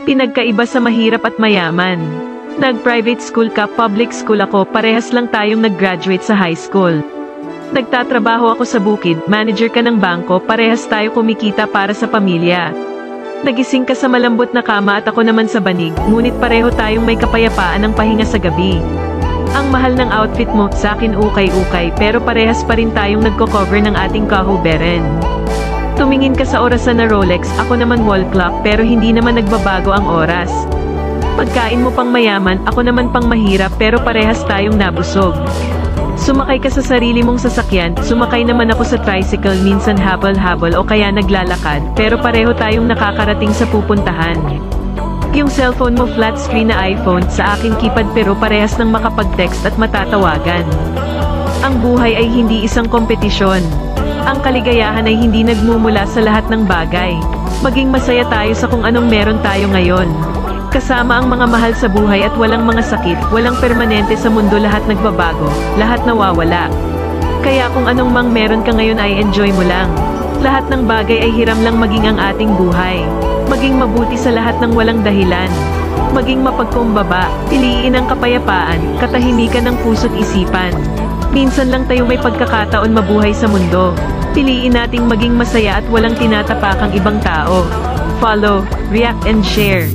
Pinagkaiba sa mahirap at mayaman. Nag-private school ka, public school ako, parehas lang tayong nag-graduate sa high school. Nagtatrabaho ako sa bukid, manager ka ng bangko, parehas tayo kumikita para sa pamilya. Nagising ka sa malambot na kama at ako naman sa banig, ngunit pareho tayong may kapayapaan ng pahinga sa gabi. Ang mahal ng outfit mo, sa akin ukay-ukay, pero parehas pa rin tayong nagko-cover ng ating kahuberan. Tumingin ka sa orasan na Rolex, ako naman wall clock, pero hindi naman nagbabago ang oras. Pagkain mo pang mayaman, ako naman pang mahirap, pero parehas tayong nabusog. Sumakay ka sa sarili mong sasakyan, sumakay naman ako sa tricycle, minsan habol-habol o kaya naglalakad, pero pareho tayong nakakarating sa pupuntahan. Yung cellphone mo flat screen na iPhone, sa akin keypad pero parehas ng makapag-text at matatawagan. Ang buhay ay hindi isang kompetisyon. Ang kaligayahan ay hindi nagmumula sa lahat ng bagay. Maging masaya tayo sa kung anong meron tayo ngayon. Kasama ang mga mahal sa buhay at walang mga sakit, walang permanente sa mundo, lahat nagbabago, lahat nawawala. Kaya kung anong mang meron ka ngayon ay enjoy mo lang. Lahat ng bagay ay hiram lang, maging ang ating buhay. Maging mabuti sa lahat ng walang dahilan. Maging mapagkumbaba, piliin ang kapayapaan, katahimikan ng puso't isipan. Minsan lang tayo may pagkakataon mabuhay sa mundo. Piliin nating maging masaya at walang tinatapakang ibang tao. Follow, react and share.